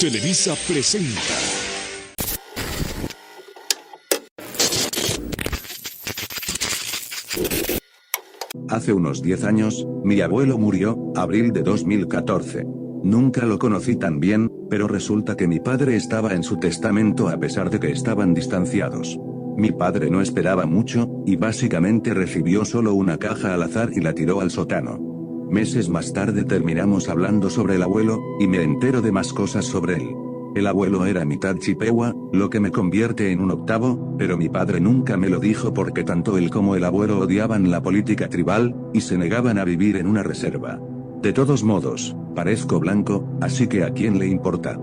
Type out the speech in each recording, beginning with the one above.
Televisa presenta. Hace unos 10 años, mi abuelo murió, abril de 2014. Nunca lo conocí tan bien, pero resulta que mi padre estaba en su testamento a pesar de que estaban distanciados. Mi padre no esperaba mucho, y básicamente recibió solo una caja al azar y la tiró al sótano. Meses más tarde terminamos hablando sobre el abuelo, y me entero de más cosas sobre él. El abuelo era mitad chippewa, lo que me convierte en un octavo, pero mi padre nunca me lo dijo porque tanto él como el abuelo odiaban la política tribal, y se negaban a vivir en una reserva. De todos modos, parezco blanco, así que ¿a quién le importa?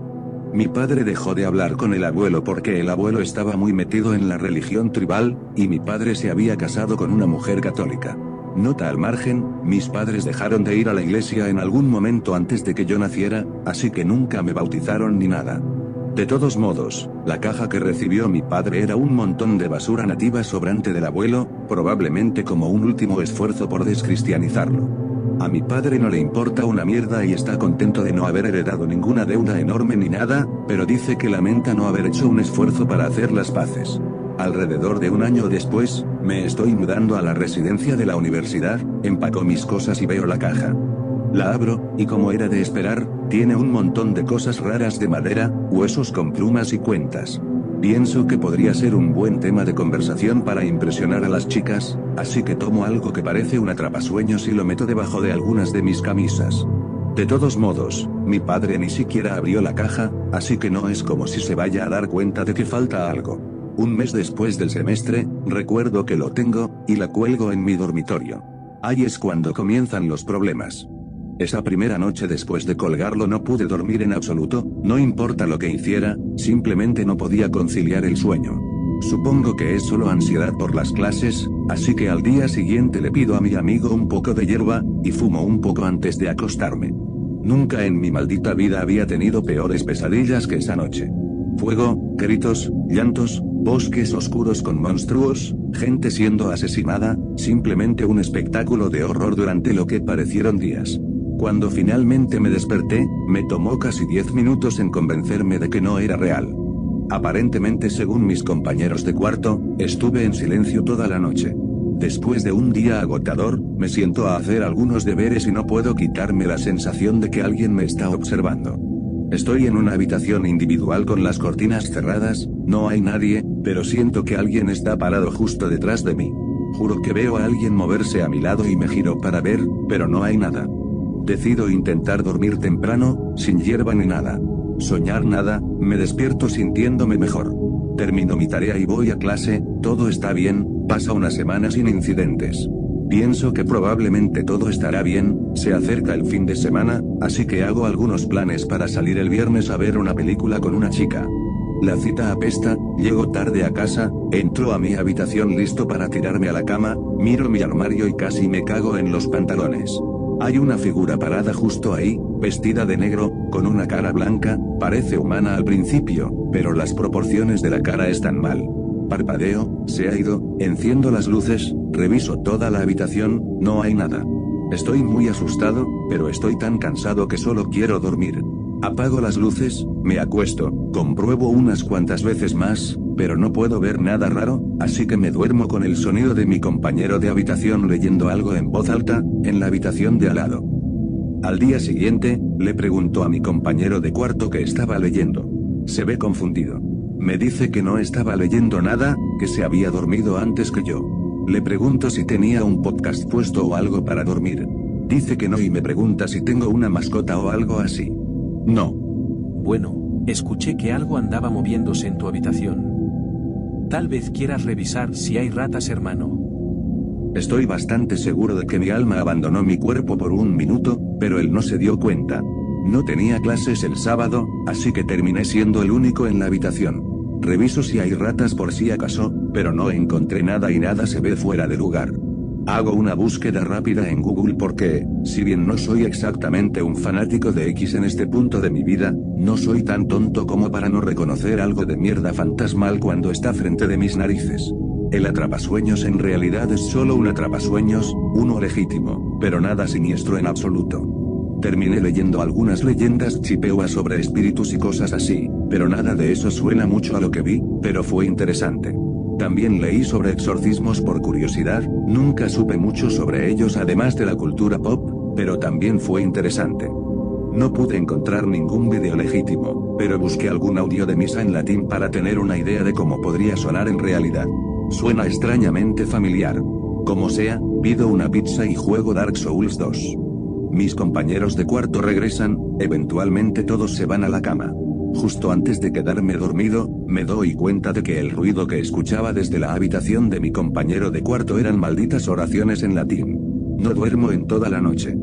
Mi padre dejó de hablar con el abuelo porque el abuelo estaba muy metido en la religión tribal, y mi padre se había casado con una mujer católica. Nota al margen, mis padres dejaron de ir a la iglesia en algún momento antes de que yo naciera, así que nunca me bautizaron ni nada. De todos modos, la caja que recibió mi padre era un montón de basura nativa sobrante del abuelo, probablemente como un último esfuerzo por descristianizarlo. A mi padre no le importa una mierda y está contento de no haber heredado ninguna deuda enorme ni nada, pero dice que lamenta no haber hecho un esfuerzo para hacer las paces. Alrededor de un año después, me estoy mudando a la residencia de la universidad, empaco mis cosas y veo la caja. La abro, y como era de esperar, tiene un montón de cosas raras de madera, huesos con plumas y cuentas. Pienso que podría ser un buen tema de conversación para impresionar a las chicas, así que tomo algo que parece un atrapasueños y lo meto debajo de algunas de mis camisas. De todos modos, mi padre ni siquiera abrió la caja, así que no es como si se vaya a dar cuenta de que falta algo. Un mes después del semestre, recuerdo que lo tengo, y la cuelgo en mi dormitorio. Ahí es cuando comienzan los problemas. Esa primera noche después de colgarlo no pude dormir en absoluto, no importa lo que hiciera, simplemente no podía conciliar el sueño. Supongo que es solo ansiedad por las clases, así que al día siguiente le pido a mi amigo un poco de hierba, y fumo un poco antes de acostarme. Nunca en mi maldita vida había tenido peores pesadillas que esa noche. Fuego, gritos, llantos, bosques oscuros con monstruos, gente siendo asesinada, simplemente un espectáculo de horror durante lo que parecieron días. Cuando finalmente me desperté, me tomó casi 10 minutos en convencerme de que no era real. Aparentemente, según mis compañeros de cuarto, estuve en silencio toda la noche. Después de un día agotador, me siento a hacer algunos deberes y no puedo quitarme la sensación de que alguien me está observando. Estoy en una habitación individual con las cortinas cerradas, no hay nadie, pero siento que alguien está parado justo detrás de mí. Juro que veo a alguien moverse a mi lado y me giro para ver, pero no hay nada. Decido intentar dormir temprano, sin hierba ni nada. Soñar nada, me despierto sintiéndome mejor. Termino mi tarea y voy a clase, todo está bien, pasa una semana sin incidentes. Pienso que probablemente todo estará bien, se acerca el fin de semana, así que hago algunos planes para salir el viernes a ver una película con una chica. La cita apesta, llego tarde a casa, entro a mi habitación listo para tirarme a la cama, miro mi armario y casi me cago en los pantalones. Hay una figura parada justo ahí, vestida de negro, con una cara blanca, parece humana al principio, pero las proporciones de la cara están mal. Parpadeo, se ha ido, enciendo las luces, reviso toda la habitación, no hay nada. Estoy muy asustado, pero estoy tan cansado que solo quiero dormir. Apago las luces, me acuesto, compruebo unas cuantas veces más, pero no puedo ver nada raro, así que me duermo con el sonido de mi compañero de habitación leyendo algo en voz alta, en la habitación de al lado. Al día siguiente, le pregunto a mi compañero de cuarto qué estaba leyendo. Se ve confundido. Me dice que no estaba leyendo nada, que se había dormido antes que yo. Le pregunto si tenía un podcast puesto o algo para dormir. Dice que no y me pregunta si tengo una mascota o algo así. No. Bueno, escuché que algo andaba moviéndose en tu habitación. Tal vez quieras revisar si hay ratas, hermano. Estoy bastante seguro de que mi alma abandonó mi cuerpo por un minuto, pero él no se dio cuenta. No tenía clases el sábado, así que terminé siendo el único en la habitación. Reviso si hay ratas por si acaso, pero no encontré nada y nada se ve fuera de lugar. Hago una búsqueda rápida en Google porque, si bien no soy exactamente un fanático de X en este punto de mi vida, no soy tan tonto como para no reconocer algo de mierda fantasmal cuando está frente de mis narices. El atrapasueños en realidad es solo un atrapasueños, uno legítimo, pero nada siniestro en absoluto. Terminé leyendo algunas leyendas chipeua sobre espíritus y cosas así, pero nada de eso suena mucho a lo que vi, pero fue interesante. También leí sobre exorcismos por curiosidad, nunca supe mucho sobre ellos además de la cultura pop, pero también fue interesante. No pude encontrar ningún video legítimo, pero busqué algún audio de misa en latín para tener una idea de cómo podría sonar en realidad. Suena extrañamente familiar. Como sea, pido una pizza y juego Dark Souls 2. Mis compañeros de cuarto regresan, eventualmente todos se van a la cama. Justo antes de quedarme dormido, me doy cuenta de que el ruido que escuchaba desde la habitación de mi compañero de cuarto eran malditas oraciones en latín. No duermo en toda la noche.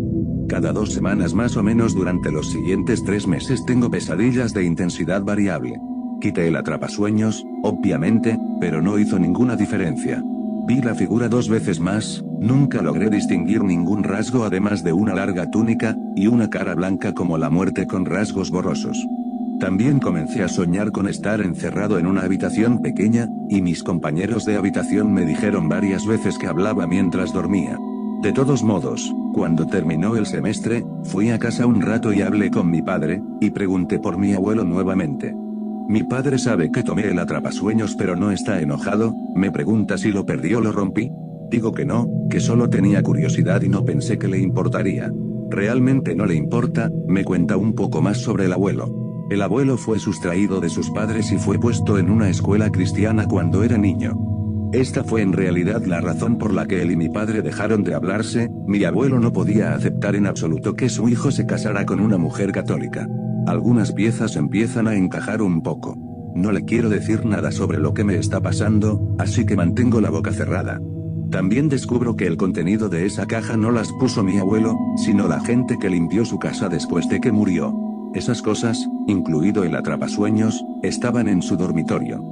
Cada 2 semanas más o menos durante los siguientes 3 meses tengo pesadillas de intensidad variable. Quité el atrapasueños, obviamente, pero no hizo ninguna diferencia. Vi la figura 2 veces más, nunca logré distinguir ningún rasgo además de una larga túnica, y una cara blanca como la muerte con rasgos borrosos. También comencé a soñar con estar encerrado en una habitación pequeña, y mis compañeros de habitación me dijeron varias veces que hablaba mientras dormía. De todos modos, cuando terminó el semestre, fui a casa un rato y hablé con mi padre, y pregunté por mi abuelo nuevamente. Mi padre sabe que tomé el atrapasueños pero no está enojado, me pregunta si lo perdí o lo rompí. Digo que no, que solo tenía curiosidad y no pensé que le importaría. Realmente no le importa, me cuenta un poco más sobre el abuelo. El abuelo fue sustraído de sus padres y fue puesto en una escuela cristiana cuando era niño. Esta fue en realidad la razón por la que él y mi padre dejaron de hablarse. Mi abuelo no podía aceptar en absoluto que su hijo se casara con una mujer católica. Algunas piezas empiezan a encajar un poco. No le quiero decir nada sobre lo que me está pasando, así que mantengo la boca cerrada. También descubro que el contenido de esa caja no las puso mi abuelo, sino la gente que limpió su casa después de que murió. Esas cosas, incluido el atrapasueños, estaban en su dormitorio.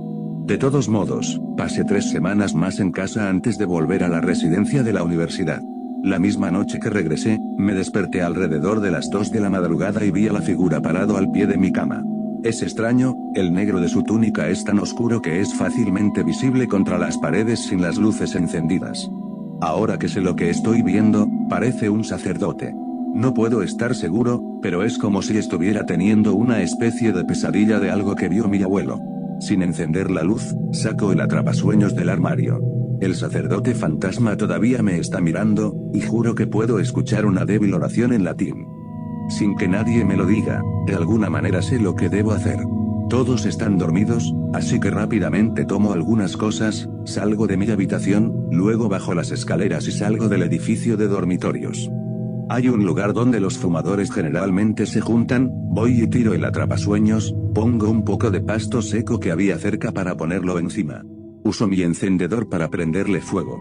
De todos modos, pasé 3 semanas más en casa antes de volver a la residencia de la universidad. La misma noche que regresé, me desperté alrededor de las 2 de la madrugada y vi a la figura parado al pie de mi cama. Es extraño, el negro de su túnica es tan oscuro que es fácilmente visible contra las paredes sin las luces encendidas. Ahora que sé lo que estoy viendo, parece un sacerdote. No puedo estar seguro, pero es como si estuviera teniendo una especie de pesadilla de algo que vio mi abuelo. Sin encender la luz, saco el atrapasueños del armario. El sacerdote fantasma todavía me está mirando, y juro que puedo escuchar una débil oración en latín. Sin que nadie me lo diga, de alguna manera sé lo que debo hacer. Todos están dormidos, así que rápidamente tomo algunas cosas, salgo de mi habitación, luego bajo las escaleras y salgo del edificio de dormitorios. Hay un lugar donde los fumadores generalmente se juntan, voy y tiro el atrapasueños, pongo un poco de pasto seco que había cerca para ponerlo encima. Uso mi encendedor para prenderle fuego.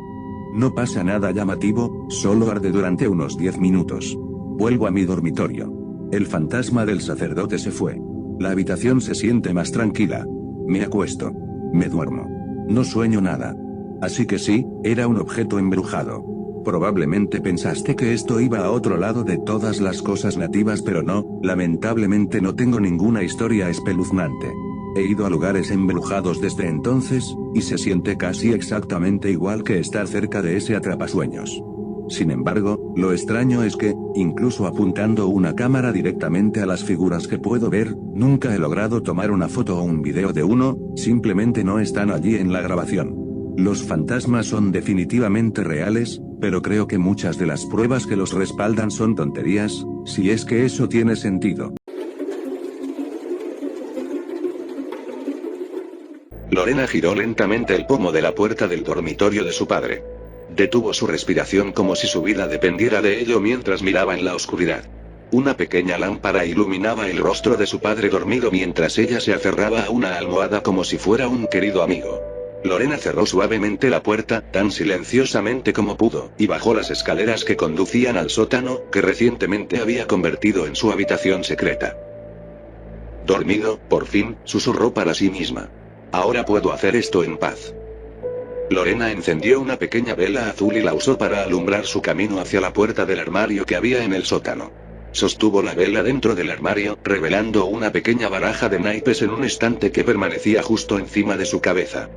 No pasa nada llamativo, solo arde durante unos 10 minutos. Vuelvo a mi dormitorio. El fantasma del sacerdote se fue. La habitación se siente más tranquila. Me acuesto. Me duermo. No sueño nada. Así que sí, era un objeto embrujado. Probablemente pensaste que esto iba a otro lado de todas las cosas nativas, pero no, lamentablemente no tengo ninguna historia espeluznante. He ido a lugares embrujados desde entonces, y se siente casi exactamente igual que estar cerca de ese atrapasueños. Sin embargo, lo extraño es que, incluso apuntando una cámara directamente a las figuras que puedo ver, nunca he logrado tomar una foto o un video de uno, simplemente no están allí en la grabación. Los fantasmas son definitivamente reales, pero creo que muchas de las pruebas que los respaldan son tonterías, si es que eso tiene sentido. Lorena giró lentamente el pomo de la puerta del dormitorio de su padre. Detuvo su respiración como si su vida dependiera de ello mientras miraba en la oscuridad. Una pequeña lámpara iluminaba el rostro de su padre dormido mientras ella se aferraba a una almohada como si fuera un querido amigo. Lorena cerró suavemente la puerta, tan silenciosamente como pudo, y bajó las escaleras que conducían al sótano, que recientemente había convertido en su habitación secreta. Dormido, por fin, susurró para sí misma. Ahora puedo hacer esto en paz. Lorena encendió una pequeña vela azul y la usó para alumbrar su camino hacia la puerta del armario que había en el sótano. Sostuvo la vela dentro del armario, revelando una pequeña baraja de naipes en un estante que permanecía justo encima de su cabeza.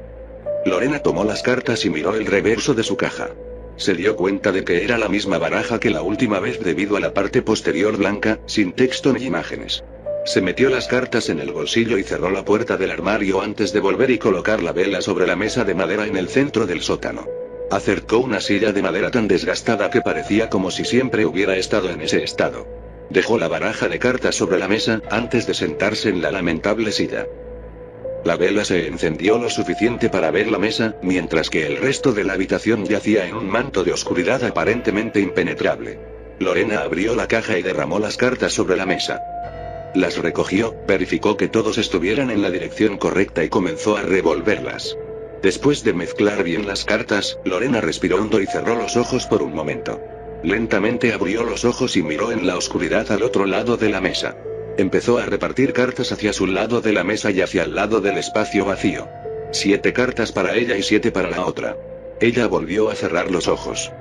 Lorena tomó las cartas y miró el reverso de su caja. Se dio cuenta de que era la misma baraja que la última vez debido a la parte posterior blanca, sin texto ni imágenes. Se metió las cartas en el bolsillo y cerró la puerta del armario antes de volver y colocar la vela sobre la mesa de madera en el centro del sótano. Acercó una silla de madera tan desgastada que parecía como si siempre hubiera estado en ese estado. Dejó la baraja de cartas sobre la mesa, antes de sentarse en la lamentable silla. La vela se encendió lo suficiente para ver la mesa, mientras que el resto de la habitación yacía en un manto de oscuridad aparentemente impenetrable. Lorena abrió la caja y derramó las cartas sobre la mesa. Las recogió, verificó que todos estuvieran en la dirección correcta y comenzó a revolverlas. Después de mezclar bien las cartas, Lorena respiró hondo y cerró los ojos por un momento. Lentamente abrió los ojos y miró en la oscuridad al otro lado de la mesa. Empezó a repartir cartas hacia su lado de la mesa y hacia el lado del espacio vacío. 7 cartas para ella y 7 para la otra. Ella volvió a cerrar los ojos.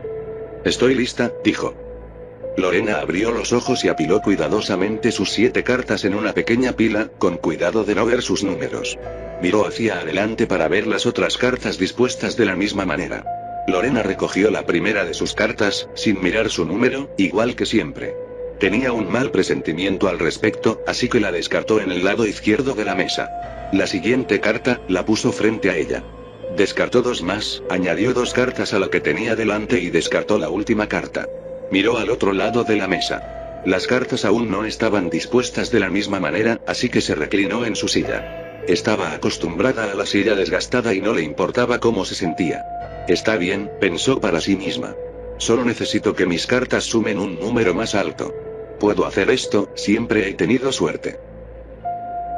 «Estoy lista», dijo. Lorena abrió los ojos y apiló cuidadosamente sus 7 cartas en una pequeña pila, con cuidado de no ver sus números. Miró hacia adelante para ver las otras cartas dispuestas de la misma manera. Lorena recogió la primera de sus cartas, sin mirar su número, igual que siempre. Tenía un mal presentimiento al respecto, así que la descartó en el lado izquierdo de la mesa. La siguiente carta, la puso frente a ella. Descartó 2 más, añadió 2 cartas a la que tenía delante y descartó la última carta. Miró al otro lado de la mesa. Las cartas aún no estaban dispuestas de la misma manera, así que se reclinó en su silla. Estaba acostumbrada a la silla desgastada y no le importaba cómo se sentía. Está bien, pensó para sí misma. Solo necesito que mis cartas sumen un número más alto. Puedo hacer esto, siempre he tenido suerte.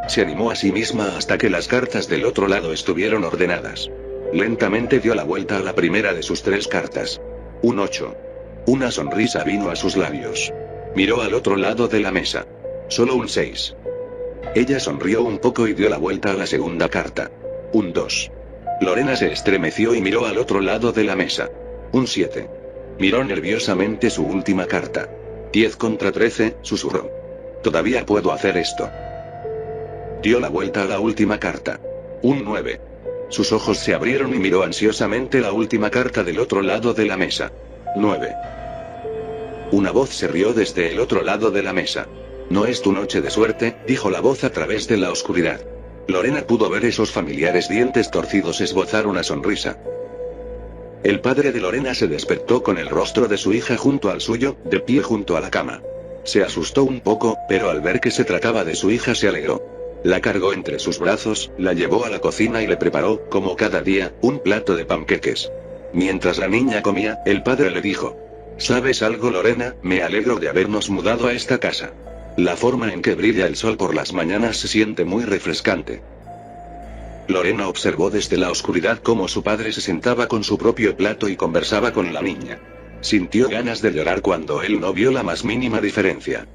Se animó a sí misma hasta que las cartas del otro lado estuvieron ordenadas. Lentamente dio la vuelta a la primera de sus 3 cartas. Un 8. Una sonrisa vino a sus labios. Miró al otro lado de la mesa. Solo un 6. Ella sonrió un poco y dio la vuelta a la segunda carta. Un 2. Lorena se estremeció y miró al otro lado de la mesa. Un 7. Miró nerviosamente su última carta. 10 contra 13, susurró. Todavía puedo hacer esto. Dio la vuelta a la última carta. Un 9. Sus ojos se abrieron y miró ansiosamente la última carta del otro lado de la mesa. 9. Una voz se rió desde el otro lado de la mesa. No es tu noche de suerte, dijo la voz a través de la oscuridad. Lorena pudo ver esos familiares dientes torcidos esbozar una sonrisa. El padre de Lorena se despertó con el rostro de su hija junto al suyo, de pie junto a la cama. Se asustó un poco, pero al ver que se trataba de su hija se alegró. La cargó entre sus brazos, la llevó a la cocina y le preparó, como cada día, un plato de panqueques. Mientras la niña comía, el padre le dijo: ¿Sabes algo, Lorena? Me alegro de habernos mudado a esta casa. La forma en que brilla el sol por las mañanas se siente muy refrescante. Lorena observó desde la oscuridad cómo su padre se sentaba con su propio plato y conversaba con la niña. Sintió ganas de llorar cuando él no vio la más mínima diferencia.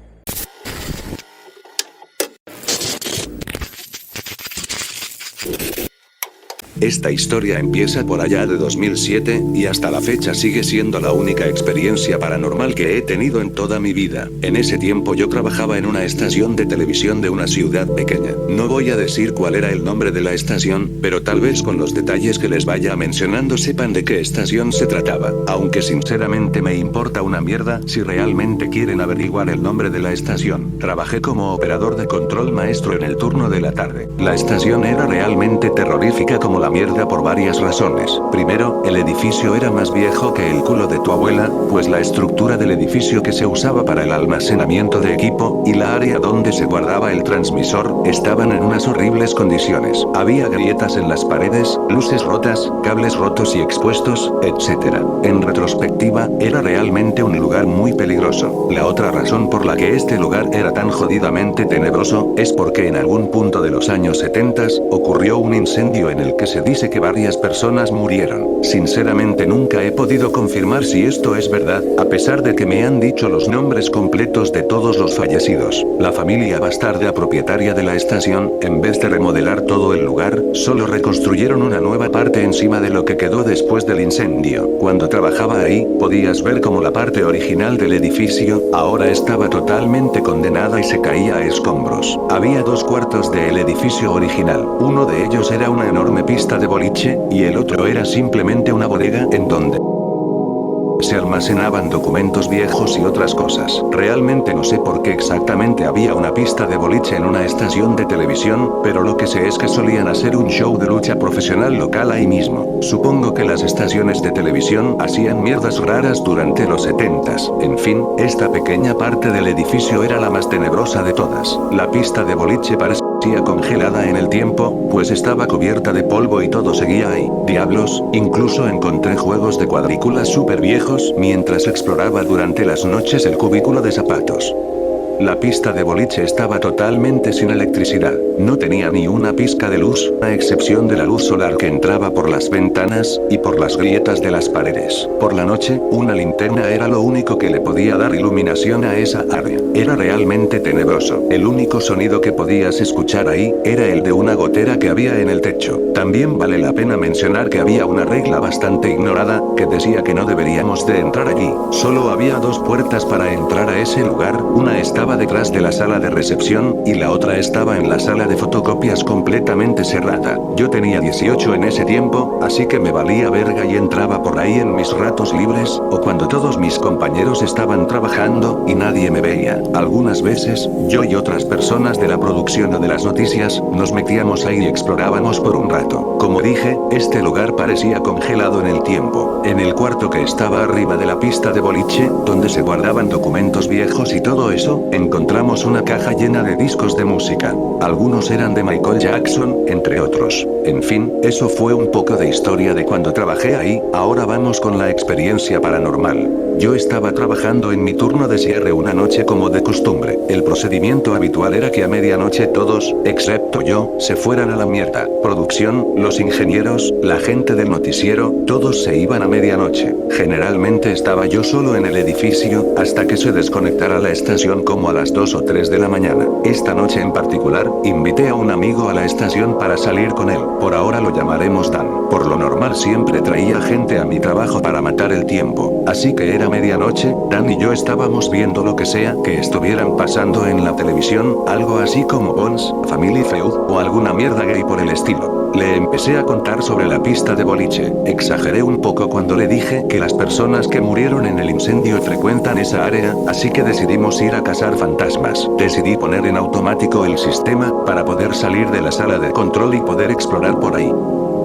Esta historia empieza por allá de 2007, y hasta la fecha sigue siendo la única experiencia paranormal que he tenido en toda mi vida. En ese tiempo yo trabajaba en una estación de televisión de una ciudad pequeña. No voy a decir cuál era el nombre de la estación, pero tal vez con los detalles que les vaya mencionando sepan de qué estación se trataba. Aunque sinceramente me importa una mierda si realmente quieren averiguar el nombre de la estación. Trabajé como operador de control maestro en el turno de la tarde. La estación era realmente terrorífica como la mierda por varias razones. Primero, el edificio era más viejo que el culo de tu abuela, pues la estructura del edificio que se usaba para el almacenamiento de equipo, y la área donde se guardaba el transmisor, estaban en unas horribles condiciones. Había grietas en las paredes, luces rotas, cables rotos y expuestos, etc. En retrospectiva, era realmente un lugar muy peligroso. La otra razón por la que este lugar era tan jodidamente tenebroso, es porque en algún punto de los años 70, ocurrió un incendio en el que se dice que varias personas murieron. Sinceramente nunca he podido confirmar si esto es verdad, a pesar de que me han dicho los nombres completos de todos los fallecidos. La familia bastarda propietaria de la estación, en vez de remodelar todo el lugar, solo reconstruyeron una nueva parte encima de lo que quedó después del incendio. Cuando trabajaba ahí, podías ver cómo la parte original del edificio, ahora estaba totalmente condenada y se caía a escombros. Había 2 cuartos del edificio original. Uno de ellos era una enorme pista de boliche, y el otro era simplemente una bodega en donde se almacenaban documentos viejos y otras cosas. Realmente no sé por qué exactamente había una pista de boliche en una estación de televisión, pero lo que sé es que solían hacer un show de lucha profesional local ahí mismo. Supongo que las estaciones de televisión hacían mierdas raras durante los 70s. En fin, esta pequeña parte del edificio era la más tenebrosa de todas. La pista de boliche parecía congelada en el tiempo, pues estaba cubierta de polvo y todo seguía ahí. Diablos, incluso encontré juegos de cuadrículas súper viejos mientras exploraba durante las noches el cubículo de zapatos. La pista de boliche estaba totalmente sin electricidad, no tenía ni una pizca de luz, a excepción de la luz solar que entraba por las ventanas, y por las grietas de las paredes. Por la noche, una linterna era lo único que le podía dar iluminación a esa área. Era realmente tenebroso. El único sonido que podías escuchar ahí, era el de una gotera que había en el techo. También vale la pena mencionar que había una regla bastante ignorada, que decía que no deberíamos de entrar allí. Solo había dos puertas para entrar a ese lugar, una estaba detrás de la sala de recepción, y la otra estaba en la sala de fotocopias completamente cerrada. Yo tenía 18 en ese tiempo, así que me valía verga y entraba por ahí en mis ratos libres, o cuando todos mis compañeros estaban trabajando, y nadie me veía. Algunas veces, yo y otras personas de la producción o de las noticias, nos metíamos ahí y explorábamos por un rato. Como dije, este lugar parecía congelado en el tiempo. En el cuarto que estaba arriba de la pista de boliche, donde se guardaban documentos viejos y todo eso, encontramos una caja llena de discos de música. Algunos eran de Michael Jackson, entre otros. En fin, eso fue un poco de historia de cuando trabajé ahí. Ahora vamos con la experiencia paranormal. Yo estaba trabajando en mi turno de cierre una noche como de costumbre. El procedimiento habitual era que a medianoche todos, excepto yo, se fueran a la mierda. Producción, los ingenieros, la gente del noticiero, todos se iban a medianoche. Generalmente estaba yo solo en el edificio, hasta que se desconectara la estación como a las 2 o 3 de la mañana. Esta noche en particular, invité a un amigo a la estación para salir con él. Por ahora lo llamaremos Dan. Por lo normal siempre traía gente a mi trabajo para matar el tiempo. Así que era medianoche, Dan y yo estábamos viendo lo que sea que estuvieran pasando en la televisión, algo así como Bones, Family Feud, o alguna mierda gay por el estilo. Le empecé a contar sobre la pista de boliche. Exageré un poco cuando le dije que las personas que murieron en el incendio frecuentan esa área, así que decidimos ir a cazar fantasmas. Decidí poner en automático el sistema, para poder salir de la sala de control y poder explorar por ahí.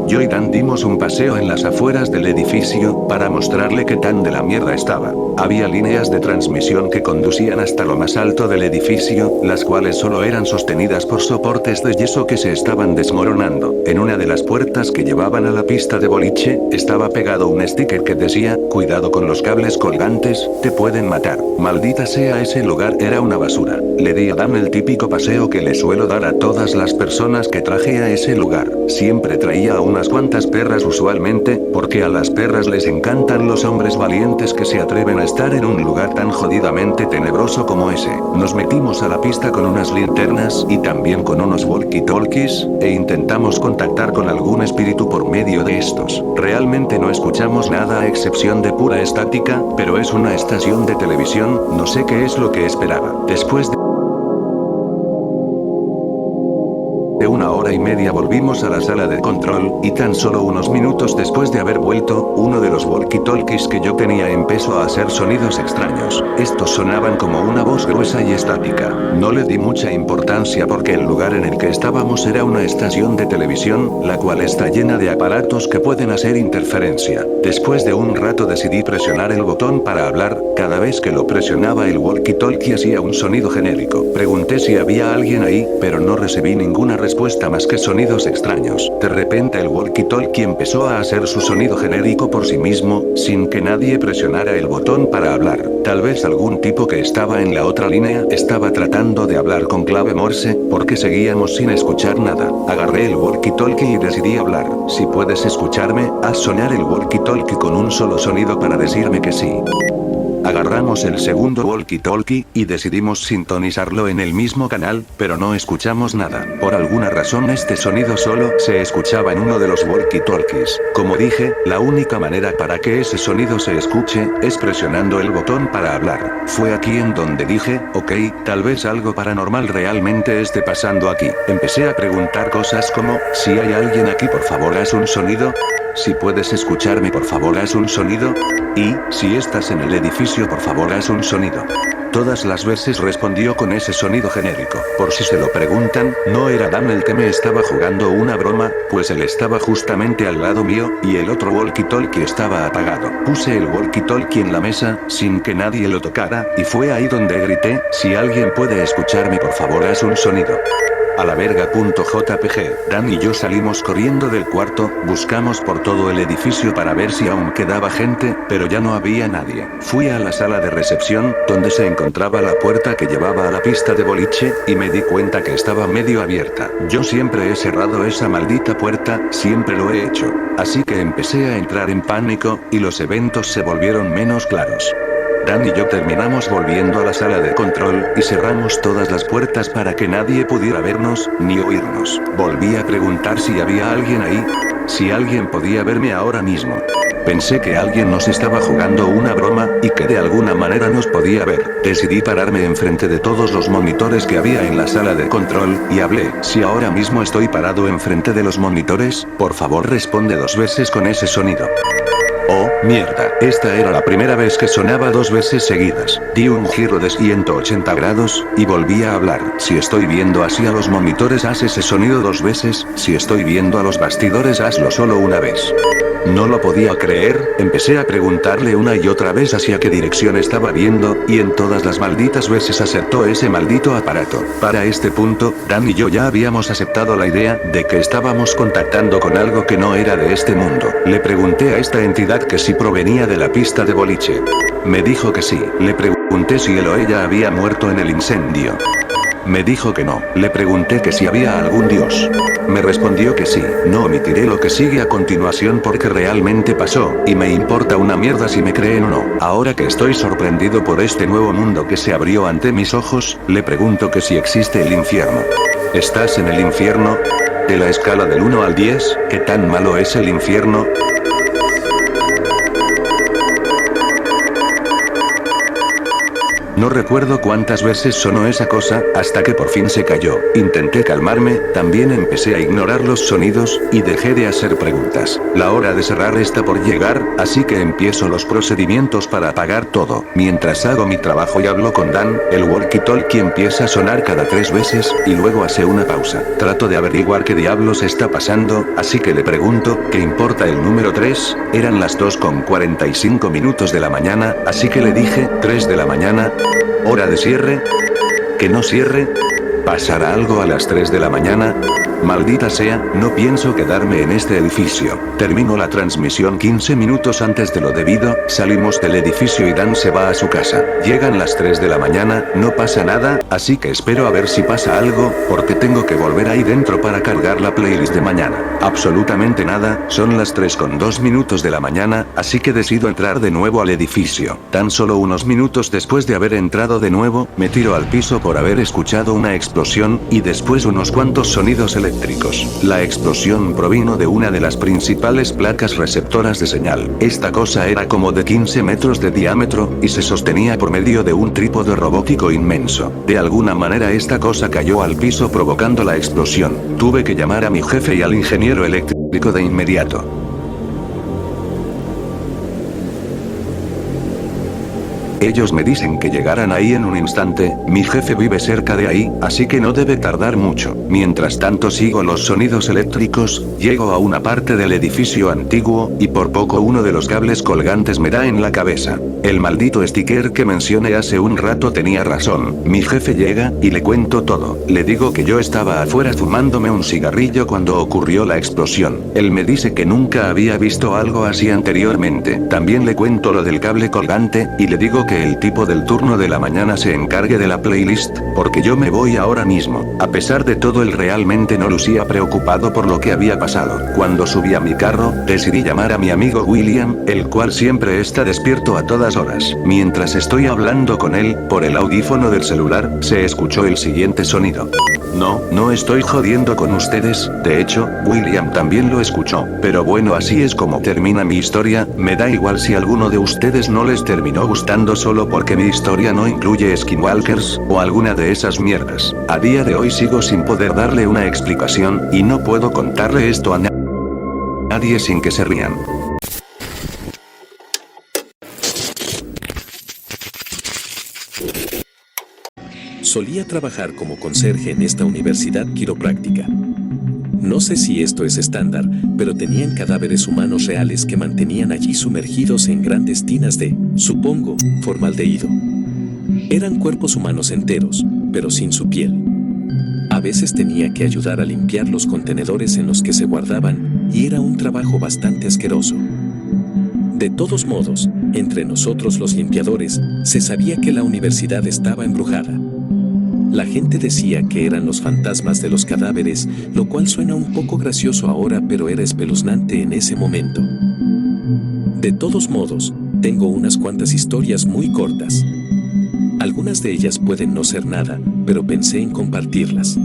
Yo y Dan dimos un paseo en las afueras del edificio, para mostrarle qué tan de la mierda estaba. Había líneas de transmisión que conducían hasta lo más alto del edificio, las cuales solo eran sostenidas por soportes de yeso que se estaban desmoronando. En una de las puertas que llevaban a la pista de boliche, estaba pegado un sticker que decía, cuidado con los cables colgantes, te pueden matar. Maldita sea, ese lugar era una basura. Le di a Dan el típico paseo que le suelo dar a todas las personas que traje a ese lugar. Siempre traía a unas cuantas perras usualmente, porque a las perras les encantan los hombres valientes que se atreven a estar en un lugar tan jodidamente tenebroso como ese. Nos metimos a la pista con unas linternas y también con unos walkie-talkies, e intentamos contactar con algún espíritu por medio de estos. Realmente no escuchamos nada a excepción de pura estática, pero es una estación de televisión, no sé qué es lo que esperaba. Después de una hora y media volvimos a la sala de control, y tan solo unos minutos después de haber vuelto, uno de los walkie-talkies que yo tenía empezó a hacer sonidos extraños. Estos sonaban como una voz gruesa y estática. No le di mucha importancia porque el lugar en el que estábamos era una estación de televisión, la cual está llena de aparatos que pueden hacer interferencia. Después de un rato decidí presionar el botón para hablar. Cada vez que lo presionaba el walkie-talkie hacía un sonido genérico. Pregunté si había alguien ahí, pero no recibí ninguna respuesta más que sonidos extraños. De repente el walkie-talkie empezó a hacer su sonido genérico por sí mismo, sin que nadie presionara el botón para hablar. Tal vez algún tipo que estaba en la otra línea estaba tratando de hablar con clave Morse, porque seguíamos sin escuchar nada. Agarré el walkie-talkie y decidí hablar. Si puedes escucharme, haz sonar el walkie-talkie con un solo sonido para decirme que sí. Agarramos el segundo walkie-talkie, y decidimos sintonizarlo en el mismo canal, pero no escuchamos nada. Por alguna razón este sonido solo se escuchaba en uno de los walkie-talkies. Como dije, la única manera para que ese sonido se escuche, es presionando el botón para hablar. Fue aquí en donde dije, ok, tal vez algo paranormal realmente esté pasando aquí. Empecé a preguntar cosas como, si hay alguien aquí por favor haz un sonido. si puedes escucharme por favor haz un sonido. Y, si estás en el edificio por favor haz un sonido. Todas las veces respondió con ese sonido genérico. Por si se lo preguntan, no era Dan el que me estaba jugando una broma, pues él estaba justamente al lado mío, y el otro walkie-talkie estaba apagado. Puse el walkie-talkie en la mesa, sin que nadie lo tocara, y fue ahí donde grité, si alguien puede escucharme por favor haz un sonido. A la verga.jpg, Dan y yo salimos corriendo del cuarto, buscamos por todo el edificio para ver si aún quedaba gente, pero ya no había nadie. Fui a la sala de recepción, donde se encontraba la puerta que llevaba a la pista de boliche, y me di cuenta que estaba medio abierta. Yo siempre he cerrado esa maldita puerta, siempre lo he hecho. Así que empecé a entrar en pánico, y los eventos se volvieron menos claros. Dan y yo terminamos volviendo a la sala de control, y cerramos todas las puertas para que nadie pudiera vernos, ni oírnos. Volví a preguntar si había alguien ahí. Si alguien podía verme ahora mismo. Pensé que alguien nos estaba jugando una broma, y que de alguna manera nos podía ver. Decidí pararme enfrente de todos los monitores que había en la sala de control, y hablé. Si ahora mismo estoy parado enfrente de los monitores, por favor responde 2 veces con ese sonido. Oh, mierda, esta era la primera vez que sonaba 2 veces seguidas. Di un giro de 180 grados, y volví a hablar. Si estoy viendo hacia los monitores haz ese sonido 2 veces, si estoy viendo a los bastidores hazlo solo una vez. No lo podía creer, empecé a preguntarle una y otra vez hacia qué dirección estaba viendo, y en todas las malditas veces aceptó ese maldito aparato. Para este punto, Dan y yo ya habíamos aceptado la idea de que estábamos contactando con algo que no era de este mundo. Le pregunté a esta entidad que si provenía de la pista de boliche. Me dijo que sí. Le pregunté si él o ella había muerto en el incendio. Me dijo que no. Le pregunté que si había algún dios. Me respondió que sí. No omitiré lo que sigue a continuación porque realmente pasó, y me importa una mierda si me creen o no. Ahora que estoy sorprendido por este nuevo mundo que se abrió ante mis ojos, le pregunto que si existe el infierno. ¿Estás en el infierno? De la escala del 1 al 10, ¿qué tan malo es el infierno? No recuerdo cuántas veces sonó esa cosa, hasta que por fin se cayó. Intenté calmarme, también empecé a ignorar los sonidos, y dejé de hacer preguntas. La hora de cerrar está por llegar, así que empiezo los procedimientos para apagar todo. Mientras hago mi trabajo y hablo con Dan, el walkie-talkie empieza a sonar cada 3 veces, y luego hace una pausa. Trato de averiguar qué diablos está pasando, así que le pregunto, ¿qué importa el número 3? Eran las 2:45 de la mañana, así que le dije, 3 de la mañana. ¿Hora de cierre? ¿Que no cierre? ¿Pasará algo a las 3 de la mañana? Maldita sea, no pienso quedarme en este edificio. Termino la transmisión 15 minutos antes de lo debido, salimos del edificio y Dan se va a su casa. Llegan las 3 de la mañana, no pasa nada, así que espero a ver si pasa algo, porque tengo que volver ahí dentro para cargar la playlist de mañana. Absolutamente nada, son las 3:02 de la mañana, así que decido entrar de nuevo al edificio. Tan solo unos minutos después de haber entrado de nuevo, me tiro al piso por haber escuchado una explosión, y después unos cuantos sonidos eléctricos. La explosión provino de una de las principales placas receptoras de señal. Esta cosa era como de 15 metros de diámetro, y se sostenía por medio de un trípode robótico inmenso. De alguna manera esta cosa cayó al piso provocando la explosión. Tuve que llamar a mi jefe y al ingeniero eléctrico de inmediato. Ellos me dicen que llegarán ahí en un instante, mi jefe vive cerca de ahí, así que no debe tardar mucho. Mientras tanto sigo los sonidos eléctricos, llego a una parte del edificio antiguo, y por poco uno de los cables colgantes me da en la cabeza. El maldito sticker que mencioné hace un rato tenía razón. Mi jefe llega, y le cuento todo. Le digo que yo estaba afuera fumándome un cigarrillo cuando ocurrió la explosión. Él me dice que nunca había visto algo así anteriormente. También le cuento lo del cable colgante, y le digo que el tipo del turno de la mañana se encargue de la playlist, porque yo me voy ahora mismo. A pesar de todo él realmente no lucía preocupado por lo que había pasado. Cuando subí a mi carro, decidí llamar a mi amigo William, el cual siempre está despierto a todas horas. Mientras estoy hablando con él, por el audífono del celular, se escuchó el siguiente sonido. No estoy jodiendo con ustedes, de hecho, William también lo escuchó. Pero bueno, así es como termina mi historia, me da igual si alguno de ustedes no les terminó gustando solo porque mi historia no incluye skinwalkers, o alguna de esas mierdas. A día de hoy sigo sin poder darle una explicación, y no puedo contarle esto a nadie. nadie sin que se rían. Solía trabajar como conserje en esta universidad quiropráctica. No sé si esto es estándar, pero tenían cadáveres humanos reales que mantenían allí sumergidos en grandes tinas de, supongo, formaldehído. Eran cuerpos humanos enteros, pero sin su piel. A veces tenía que ayudar a limpiar los contenedores en los que se guardaban, y era un trabajo bastante asqueroso. De todos modos, entre nosotros los limpiadores, se sabía que la universidad estaba embrujada. La gente decía que eran los fantasmas de los cadáveres, lo cual suena un poco gracioso ahora, pero era espeluznante en ese momento. De todos modos, tengo unas cuantas historias muy cortas. Algunas de ellas pueden no ser nada, pero pensé en compartirlas.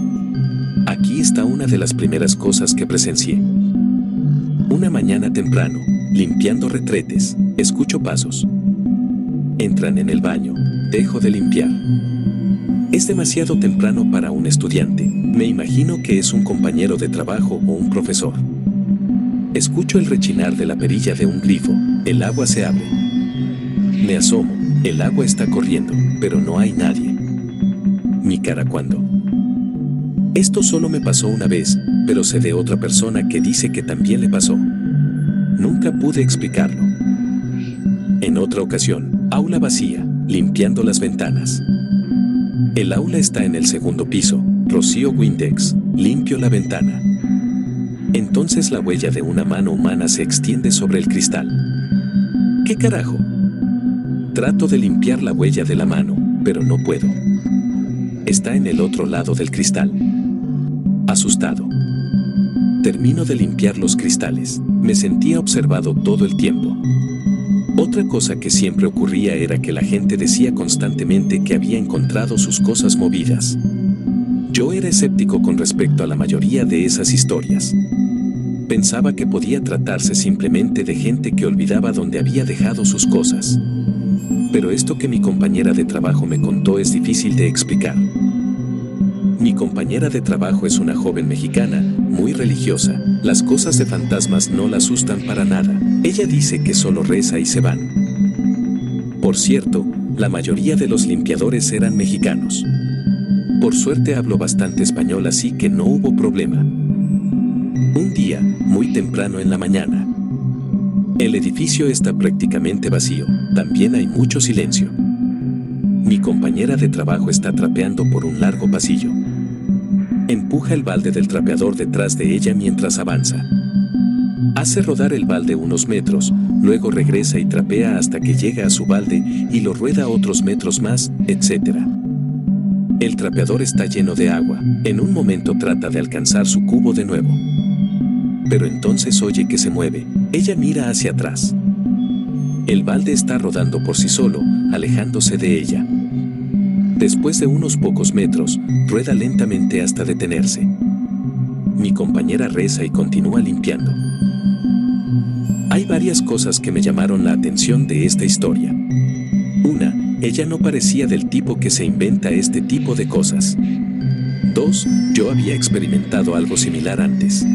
Aquí está una de las primeras cosas que presencié. Una mañana temprano, limpiando retretes, escucho pasos. Entran en el baño, dejo de limpiar. Es demasiado temprano para un estudiante, me imagino que es un compañero de trabajo o un profesor. Escucho el rechinar de la perilla de un grifo, el agua se abre. Me asomo, el agua está corriendo, pero no hay nadie. Mi cara cuando. Esto solo me pasó una vez, pero sé de otra persona que dice que también le pasó. Nunca pude explicarlo. En otra ocasión, aula vacía, limpiando las ventanas. El aula está en el segundo piso, rocío Windex, limpio la ventana. Entonces la huella de una mano humana se extiende sobre el cristal. ¿Qué carajo? Trato de limpiar la huella de la mano, pero no puedo. Está en el otro lado del cristal. Asustado. Termino de limpiar los cristales. Me sentía observado todo el tiempo. Otra cosa que siempre ocurría era que la gente decía constantemente que había encontrado sus cosas movidas. Yo era escéptico con respecto a la mayoría de esas historias. Pensaba que podía tratarse simplemente de gente que olvidaba dónde había dejado sus cosas. Pero esto que mi compañera de trabajo me contó es difícil de explicar. Mi compañera de trabajo es una joven mexicana, muy religiosa. Las cosas de fantasmas no la asustan para nada. Ella dice que solo reza y se van. Por cierto, la mayoría de los limpiadores eran mexicanos. Por suerte hablo bastante español, así que no hubo problema. Un día, muy temprano en la mañana. El edificio está prácticamente vacío, también hay mucho silencio. Mi compañera de trabajo está trapeando por un largo pasillo. Empuja el balde del trapeador detrás de ella mientras avanza. Hace rodar el balde unos metros, luego regresa y trapea hasta que llega a su balde y lo rueda otros metros más, etc. El trapeador está lleno de agua. En un momento trata de alcanzar su cubo de nuevo. Pero entonces oye que se mueve. Ella mira hacia atrás. El balde está rodando por sí solo, alejándose de ella. Después de unos pocos metros, rueda lentamente hasta detenerse. Mi compañera reza y continúa limpiando. Hay varias cosas que me llamaron la atención de esta historia. Una, ella no parecía del tipo que se inventa este tipo de cosas. 2, yo había experimentado algo similar antes.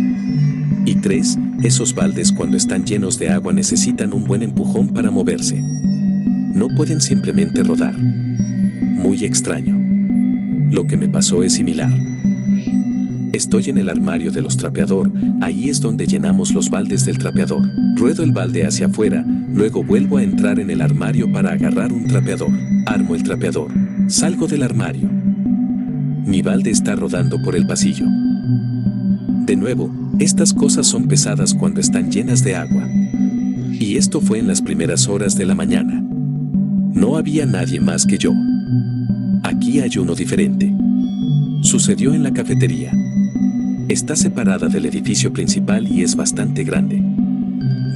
Y 3, esos baldes cuando están llenos de agua necesitan un buen empujón para moverse. No pueden simplemente rodar. Muy extraño. Lo que me pasó es similar. Estoy en el armario de los trapeador, ahí es donde llenamos los baldes del trapeador. Ruedo el balde hacia afuera, luego vuelvo a entrar en el armario para agarrar un trapeador. Armo el trapeador. Salgo del armario. Mi balde está rodando por el pasillo. De nuevo, estas cosas son pesadas cuando están llenas de agua. Y esto fue en las primeras horas de la mañana. No había nadie más que yo. Aquí hay uno diferente. Sucedió en la cafetería. Está separada del edificio principal y es bastante grande.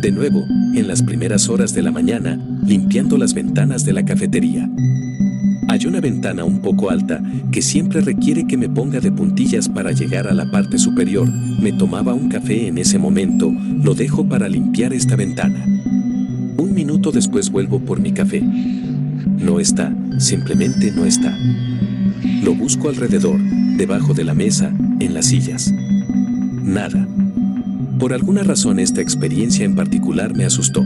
De nuevo, en las primeras horas de la mañana, limpiando las ventanas de la cafetería. Hay una ventana un poco alta que siempre requiere que me ponga de puntillas para llegar a la parte superior. Me tomaba un café en ese momento, lo dejo para limpiar esta ventana. Un minuto después vuelvo por mi café. No está, simplemente no está. Lo busco alrededor, debajo de la mesa, en las sillas. Nada. Por alguna razón esta experiencia en particular me asustó.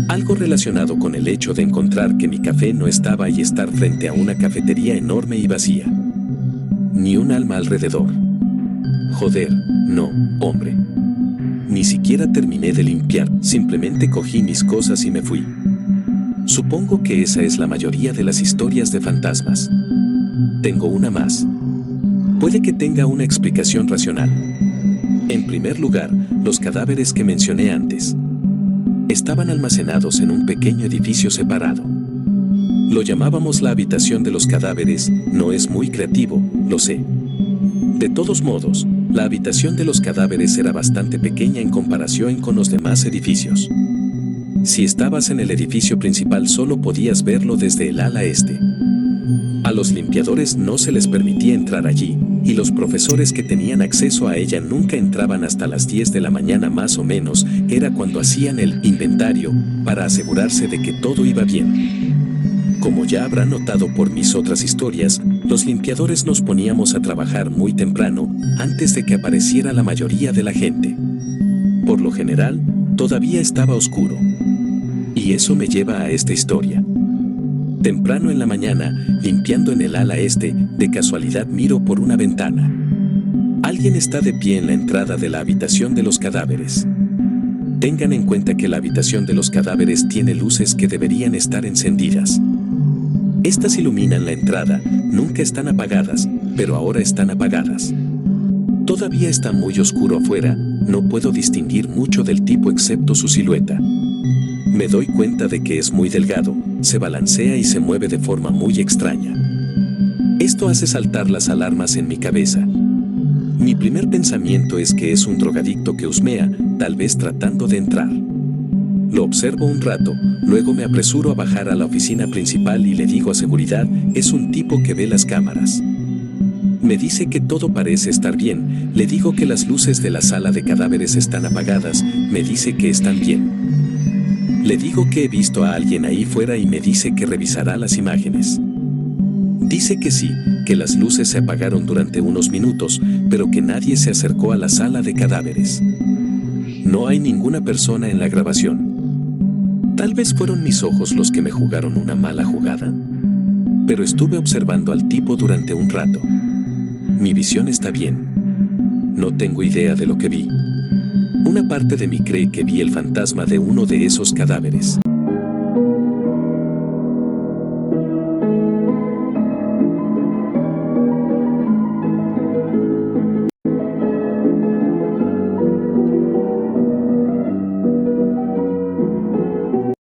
Algo relacionado con el hecho de encontrar que mi café no estaba y estar frente a una cafetería enorme y vacía. Ni un alma alrededor. Joder, no, hombre. Ni siquiera terminé de limpiar, simplemente cogí mis cosas y me fui. Supongo que esa es la mayoría de las historias de fantasmas. Tengo una más. Puede que tenga una explicación racional. En primer lugar, los cadáveres que mencioné antes. Estaban almacenados en un pequeño edificio separado. Lo llamábamos la habitación de los cadáveres, no es muy creativo, lo sé. De todos modos, la habitación de los cadáveres era bastante pequeña en comparación con los demás edificios. Si estabas en el edificio principal solo podías verlo desde el ala este. A los limpiadores no se les permitía entrar allí, y los profesores que tenían acceso a ella nunca entraban hasta las 10 de la mañana más o menos, era cuando hacían el inventario, para asegurarse de que todo iba bien. Como ya habrán notado por mis otras historias, los limpiadores nos poníamos a trabajar muy temprano, antes de que apareciera la mayoría de la gente. Por lo general, todavía estaba oscuro. Y eso me lleva a esta historia. Temprano en la mañana, limpiando en el ala este, de casualidad miro por una ventana. Alguien está de pie en la entrada de la habitación de los cadáveres. Tengan en cuenta que la habitación de los cadáveres tiene luces que deberían estar encendidas. Estas iluminan la entrada, nunca están apagadas, pero ahora están apagadas. Todavía está muy oscuro afuera, no puedo distinguir mucho del tipo excepto su silueta. Me doy cuenta de que es muy delgado, se balancea y se mueve de forma muy extraña. Esto hace saltar las alarmas en mi cabeza. Mi primer pensamiento es que es un drogadicto que husmea, tal vez tratando de entrar. Lo observo un rato, luego me apresuro a bajar a la oficina principal y le digo a seguridad, es un tipo que ve las cámaras. Me dice que todo parece estar bien, le digo que las luces de la sala de cadáveres están apagadas, me dice que están bien. Le digo que he visto a alguien ahí fuera y me dice que revisará las imágenes. Dice que sí, que las luces se apagaron durante unos minutos, pero que nadie se acercó a la sala de cadáveres. No hay ninguna persona en la grabación. Tal vez fueron mis ojos los que me jugaron una mala jugada. Pero estuve observando al tipo durante un rato. Mi visión está bien. No tengo idea de lo que vi. Una parte de mí cree que vi el fantasma de uno de esos cadáveres.